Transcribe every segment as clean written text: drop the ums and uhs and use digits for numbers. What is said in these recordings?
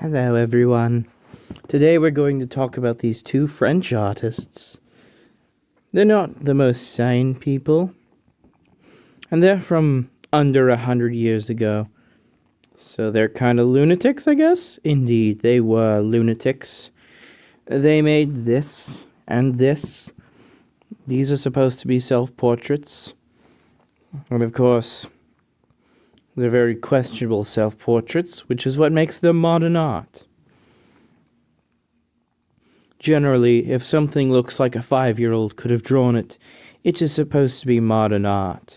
Hello, everyone. Today we're going to talk about these two French artists. They're not the most sane people, and they're from under 100 years ago. So they're kind of lunatics, I guess? Indeed, they were lunatics. They made this and this. These are supposed to be self-portraits. And of course, they're very questionable self-portraits, which is what makes them modern art. Generally, if something looks like a 5-year-old could have drawn it, it is supposed to be modern art.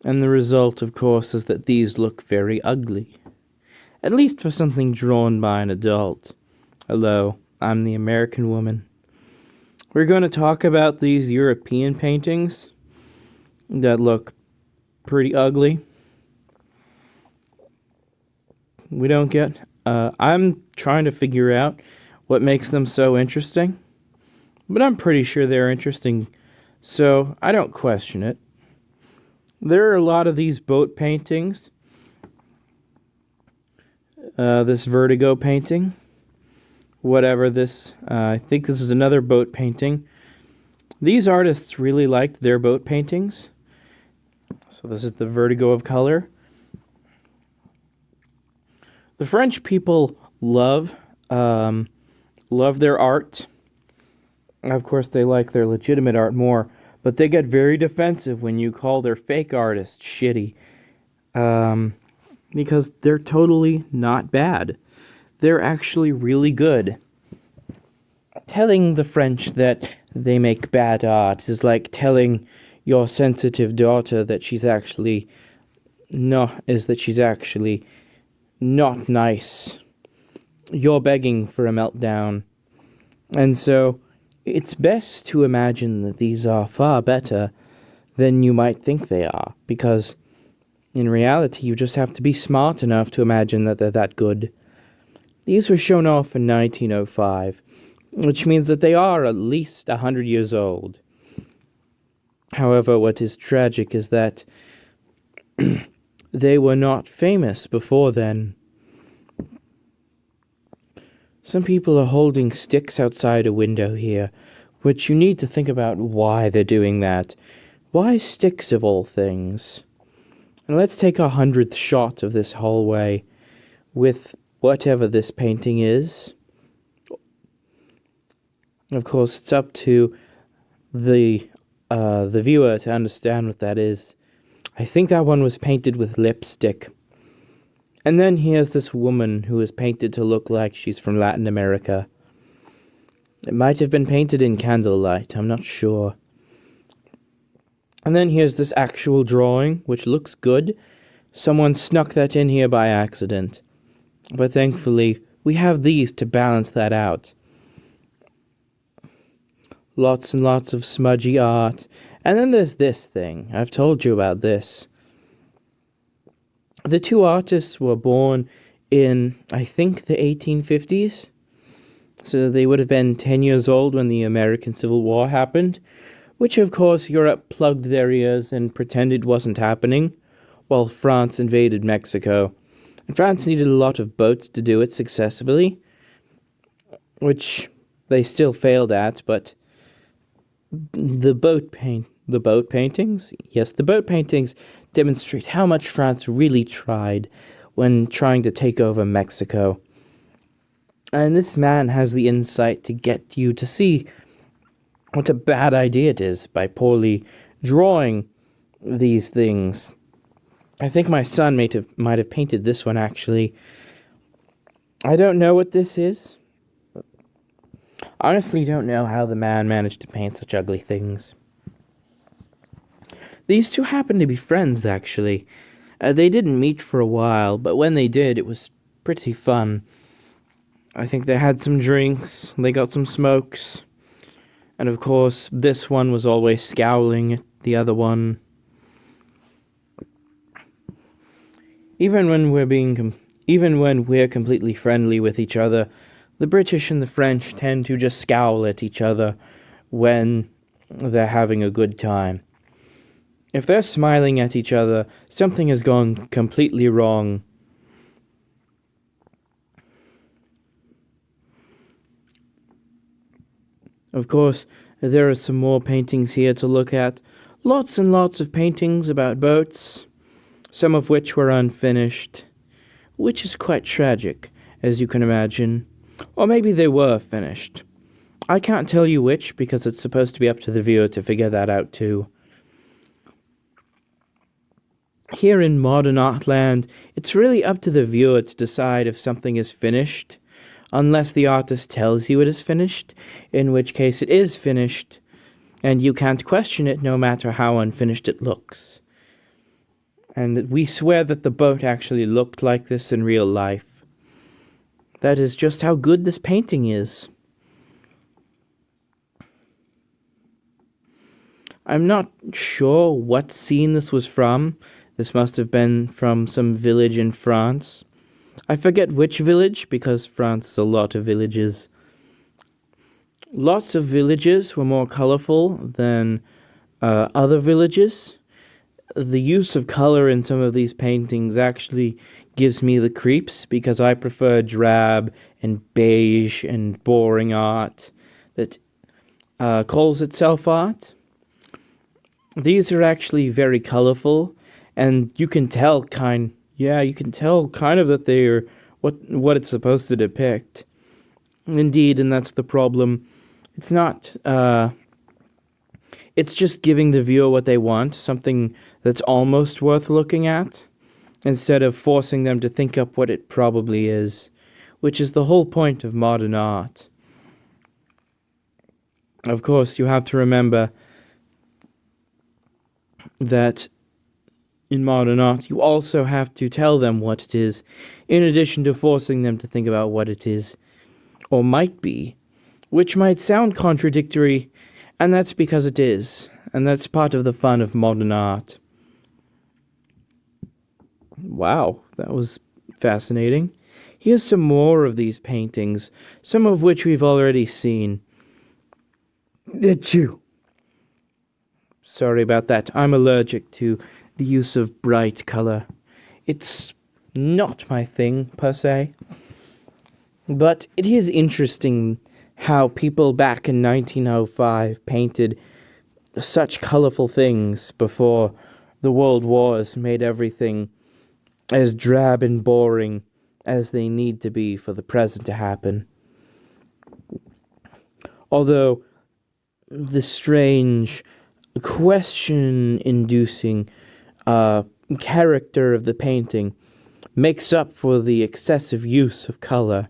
And the result, of course, is that these look very ugly. At least for something drawn by an adult. Hello, I'm the American woman. We're going to talk about these European paintings that look pretty ugly. I'm trying to figure out what makes them so interesting, but I'm pretty sure they're interesting, so I don't question it. There are a lot of these boat paintings. This Vertigo painting, I think this is another boat painting. These artists really liked their boat paintings. So this is the Vertigo of color. The French people love their art. Of course, they like their legitimate art more, but they get very defensive when you call their fake artists shitty. Because they're totally not bad. They're actually really good. Telling the French that they make bad art is like telling your sensitive daughter that she's actually not nice. You're begging for a meltdown. And so, it's best to imagine that these are far better than you might think they are, because in reality, you just have to be smart enough to imagine that they're that good. These were shown off in 1905, which means that they are at least 100 years old. However, what is tragic is that they were not famous before then. Some people are holding sticks outside a window here, which you need to think about why they're doing that. Why sticks of all things? And let's take 100th shot of this hallway with whatever this painting is. Of course, it's up to the viewer to understand what that is. I think that one was painted with lipstick. And then here's this woman who is painted to look like she's from Latin America. It might have been painted in candlelight, I'm not sure. And then here's this actual drawing, which looks good. Someone snuck that in here by accident. But thankfully, we have these to balance that out. Lots and lots of smudgy art. And then there's this thing. I've told you about this. The two artists were born in, I think, the 1850s. So they would have been 10 years old when the American Civil War happened, which of course Europe plugged their ears and pretended wasn't happening, while France invaded Mexico. And France needed a lot of boats to do it successfully, which they still failed at, but the boat paintings demonstrate how much France really tried when trying to take over Mexico. And this man has the insight to get you to see what a bad idea it is by poorly drawing these things. I think my son might have painted this one, actually. I don't know what this is. Honestly, don't know how the man managed to paint such ugly things. These two happen to be friends, actually. They didn't meet for a while, but when they did, it was pretty fun. I think they had some drinks, they got some smokes, and of course, this one was always scowling at the other one. Even when we're completely friendly with each other, the British and the French tend to just scowl at each other when they're having a good time. If they're smiling at each other, something has gone completely wrong. Of course, there are some more paintings here to look at. Lots and lots of paintings about boats, some of which were unfinished, which is quite tragic, as you can imagine. Or maybe they were finished. I can't tell you which, because it's supposed to be up to the viewer to figure that out too. Here in modern artland, it's really up to the viewer to decide if something is finished, unless the artist tells you it is finished, in which case it is finished, and you can't question it no matter how unfinished it looks. And we swear that the boat actually looked like this in real life. That is just how good this painting is. I'm not sure what scene this was from. This must have been from some village in France. I forget which village, because France has a lot of villages. Lots of villages were more colorful than other villages. The use of color in some of these paintings actually gives me the creeps, because I prefer drab and beige and boring art that calls itself art. These are actually very colorful, and you can tell kind of that they're what it's supposed to depict. Indeed, and that's the problem. It's not it's just giving the viewer what they want, something that's almost worth looking at, instead of forcing them to think up what it probably is, which is the whole point of modern art. Of course, you have to remember that in modern art, you also have to tell them what it is, in addition to forcing them to think about what it is, or might be, which might sound contradictory, and that's because it is, and that's part of the fun of modern art. Wow, that was fascinating. Here's some more of these paintings, some of which we've already seen. Achoo! Sorry about that. I'm allergic to the use of bright color. It's not my thing, per se. But it is interesting how people back in 1905 painted such colorful things before the world wars made everything as drab and boring as they need to be for the present to happen. Although the strange, question-inducing character of the painting makes up for the excessive use of color.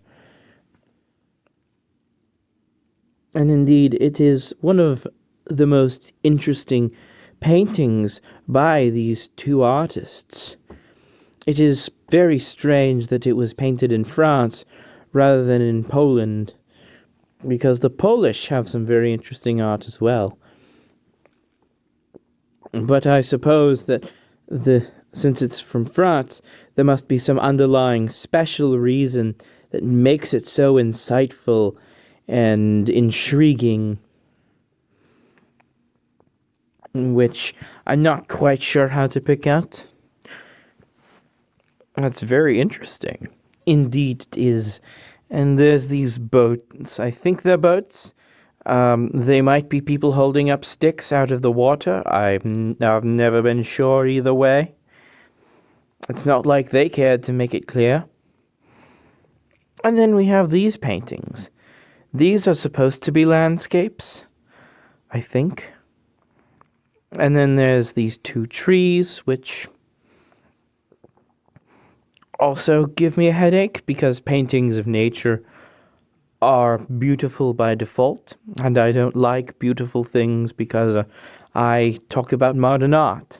And indeed, it is one of the most interesting paintings by these two artists. It is very strange that it was painted in France rather than in Poland, because the Polish have some very interesting art as well. But I suppose that since it's from France, there must be some underlying special reason that makes it so insightful and intriguing, which I'm not quite sure how to pick out. That's very interesting. Indeed it is. And there's these boats. I think they're boats. They might be people holding up sticks out of the water. I've never been sure either way. It's not like they cared to make it clear. And then we have these paintings. These are supposed to be landscapes, I think. And then there's these two trees, which also give me a headache, because paintings of nature are beautiful by default, and I don't like beautiful things because I talk about modern art.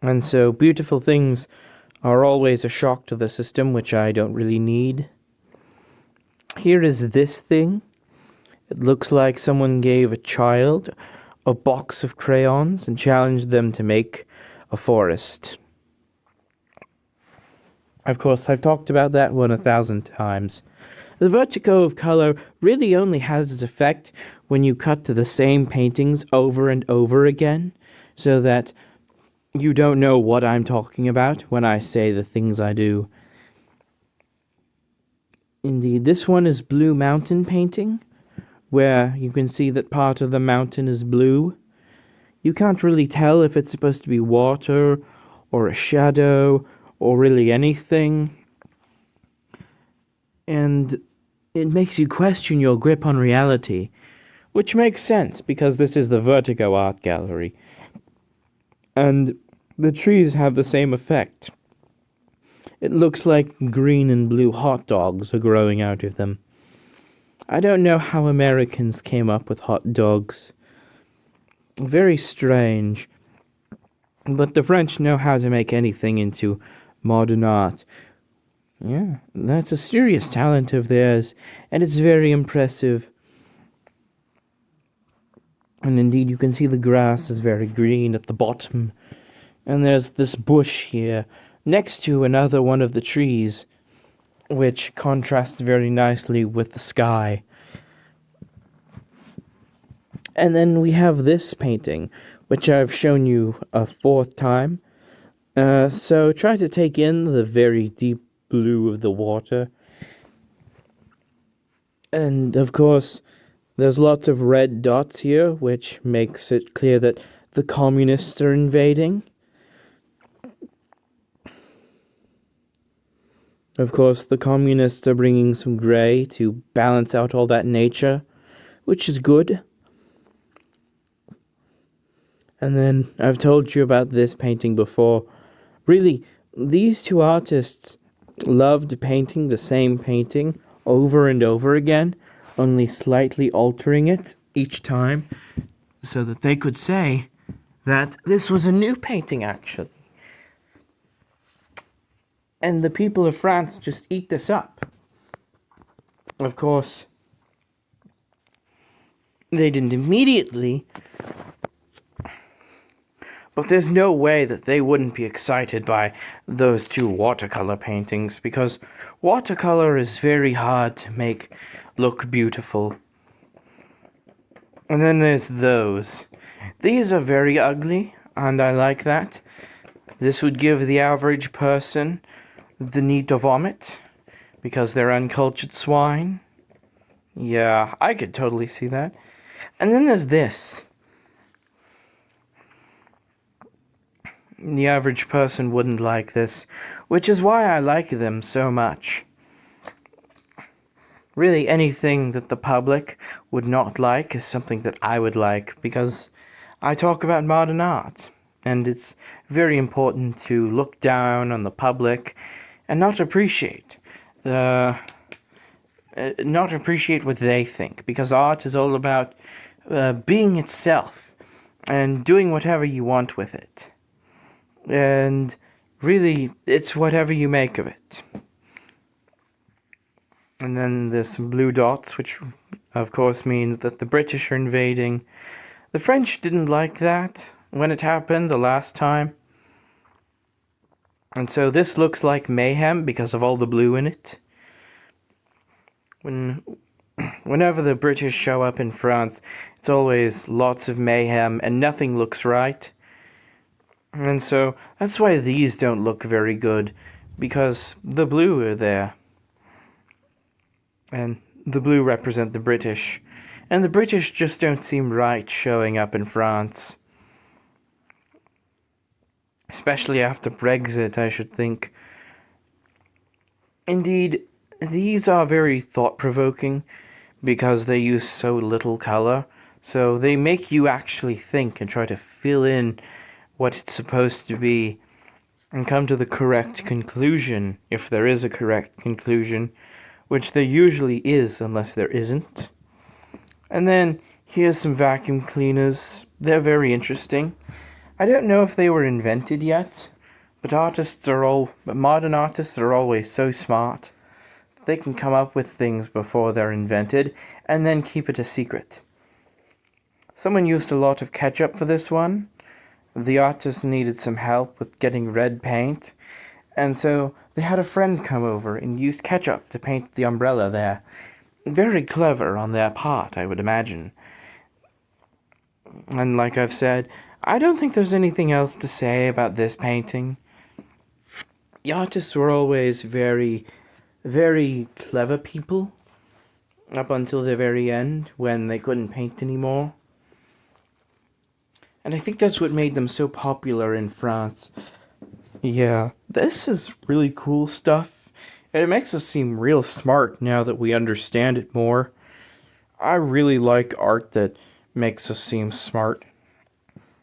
And so beautiful things are always a shock to the system, which I don't really need. Here is this thing. It looks like someone gave a child a box of crayons and challenged them to make a forest. Of course, I've talked about that one 1,000 times. The vertigo of color really only has its effect when you cut to the same paintings over and over again, so that you don't know what I'm talking about when I say the things I do. Indeed, this one is Blue Mountain painting, where you can see that part of the mountain is blue. You can't really tell if it's supposed to be water or a shadow or really anything. And it makes you question your grip on reality, which makes sense because this is the Vertigo art gallery. And the trees have the same effect. It looks like green and blue hot dogs are growing out of them. I don't know how Americans came up with hot dogs. Very strange. But the French know how to make anything into modern art. Yeah, that's a serious talent of theirs, and it's very impressive. And indeed, you can see the grass is very green at the bottom. And there's this bush here, next to another one of the trees, which contrasts very nicely with the sky. And then we have this painting, which I've shown you a fourth time. So try to take in the very deep blue of the water. And of course, there's lots of red dots here, which makes it clear that the communists are invading. Of course, the communists are bringing some gray to balance out all that nature, which is good. And then, I've told you about this painting before. Really, these two artists loved painting the same painting over and over again, only slightly altering it each time, so that they could say that this was a new painting, actually. And the people of France just eat this up. Of course, they didn't immediately, but there's no way that they wouldn't be excited by those two watercolor paintings, because watercolor is very hard to make look beautiful. And then there's those. These are very ugly, and I like that. This would give the average person the need to vomit, because they're uncultured swine. Yeah, I could totally see that. And then there's this. The average person wouldn't like this, which is why I like them so much. Really, anything that the public would not like is something that I would like, because I talk about modern art, and it's very important to look down on the public and not appreciate what they think, because art is all about being itself and doing whatever you want with it. And really, it's whatever you make of it. And then there's some blue dots, which of course means that the British are invading. The French didn't like that when it happened the last time. And so this looks like mayhem because of all the blue in it. Whenever the British show up in France, it's always lots of mayhem and nothing looks right. And so that's why these don't look very good, because the blue are there. And the blue represent the British. And the British just don't seem right showing up in France. Especially after Brexit, I should think. Indeed, these are very thought-provoking because they use so little color. So they make you actually think and try to fill in what it's supposed to be and come to the correct conclusion, if there is a correct conclusion, which there usually is unless there isn't. And then here's some vacuum cleaners. They're very interesting. I don't know if they were invented yet, but modern artists are always so smart. They can come up with things before they're invented and then keep it a secret. Someone used a lot of ketchup for this one. The artist needed some help with getting red paint, and so they had a friend come over and used ketchup to paint the umbrella there. Very clever on their part, I would imagine. And like I've said, I don't think there's anything else to say about this painting. The artists were always very, very clever people, up until the very end when they couldn't paint anymore. And I think that's what made them so popular in France. Yeah, this is really cool stuff. And it makes us seem real smart now that we understand it more. I really like art that makes us seem smart.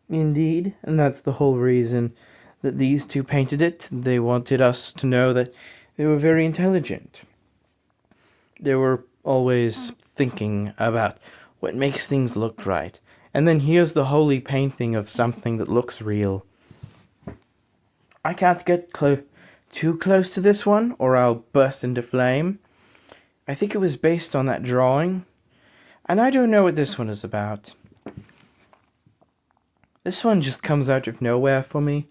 Indeed, and that's the whole reason that these two painted it. They wanted us to know that they were very intelligent. They were always thinking about what makes things look right. And then here's the holy painting of something that looks real. I can't get too close to this one or I'll burst into flame. I think it was based on that drawing. And I don't know what this one is about. This one just comes out of nowhere for me.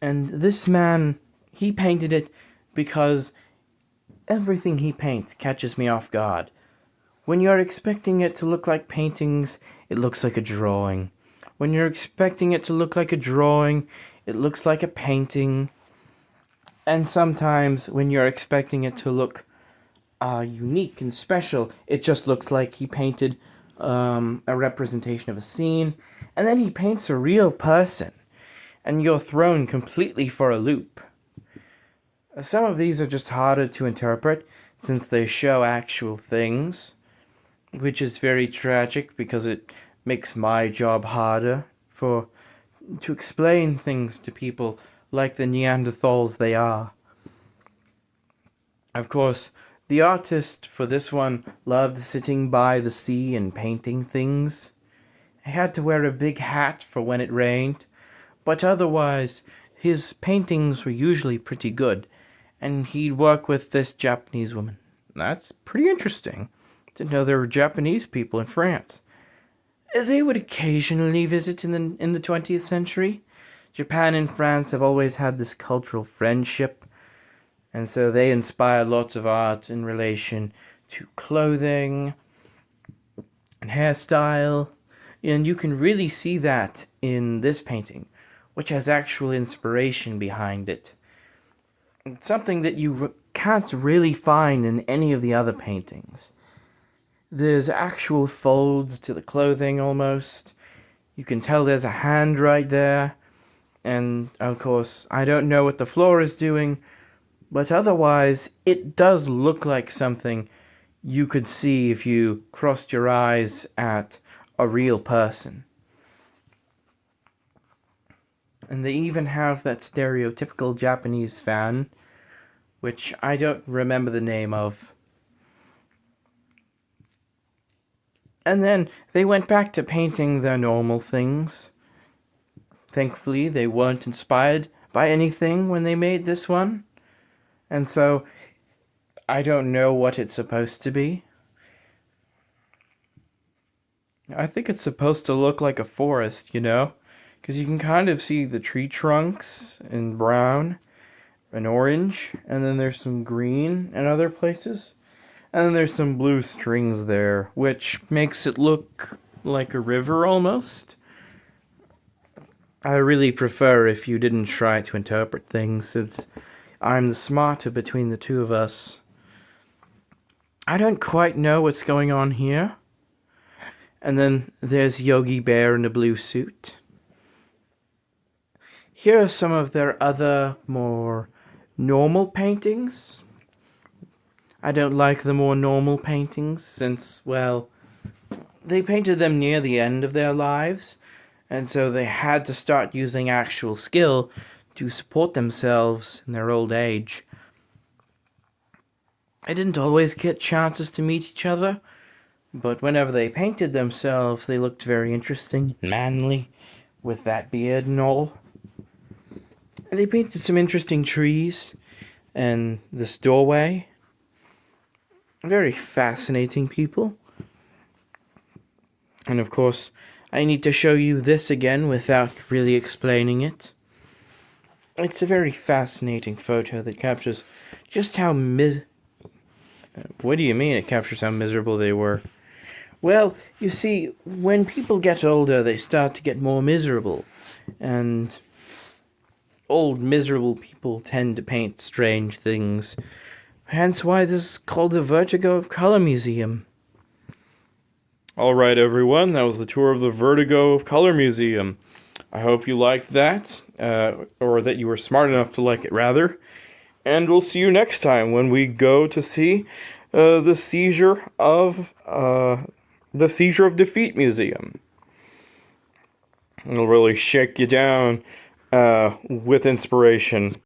And this man, he painted it because everything he paints catches me off guard. When you're expecting it to look like paintings, it looks like a drawing. When you're expecting it to look like a drawing, it looks like a painting. And sometimes when you're expecting it to look unique and special, it just looks like he painted a representation of a scene. And then he paints a real person. And you're thrown completely for a loop. Some of these are just harder to interpret since they show actual things, which is very tragic because it makes my job harder to explain things to people like the Neanderthals they are. Of course, the artist for this one loved sitting by the sea and painting things. He had to wear a big hat for when it rained, but otherwise his paintings were usually pretty good, and he'd work with this Japanese woman. That's pretty interesting. Didn't know there were Japanese people in France. They would occasionally visit in the 20th century. Japan and France have always had this cultural friendship, and so they inspired lots of art in relation to clothing and hairstyle, and you can really see that in this painting, which has actual inspiration behind it. It's something that you can't really find in any of the other paintings. There's actual folds to the clothing almost. You can tell there's a hand right there. And, of course, I don't know what the floor is doing, but otherwise, it does look like something you could see if you crossed your eyes at a real person. And they even have that stereotypical Japanese fan, which I don't remember the name of. And then they went back to painting their normal things. Thankfully, they weren't inspired by anything when they made this one. And so, I don't know what it's supposed to be. I think it's supposed to look like a forest, you know? Because you can kind of see the tree trunks in brown and orange, and then there's some green in other places. And then there's some blue strings there, which makes it look like a river almost. I really prefer if you didn't try to interpret things, since I'm the smarter between the two of us. I don't quite know what's going on here. And then there's Yogi Bear in a blue suit. Here are some of their other more normal paintings. I don't like the more normal paintings since, well, they painted them near the end of their lives, and so they had to start using actual skill to support themselves in their old age. I didn't always get chances to meet each other, but whenever they painted themselves, they looked very interesting and manly with that beard and all. And they painted some interesting trees and this doorway. Very fascinating people. And of course, I need to show you this again without really explaining it. It's a very fascinating photo that captures just how What do you mean it captures how miserable they were? Well, you see, when people get older, they start to get more miserable. And old, miserable people tend to paint strange things. Hence why this is called the Vertigo of Color Museum. Alright, everyone, that was the tour of the Vertigo of Color Museum. I hope you liked that, or that you were smart enough to like it, rather. And we'll see you next time when we go to see the Seizure of Defeat Museum. It'll really shake you down with inspiration.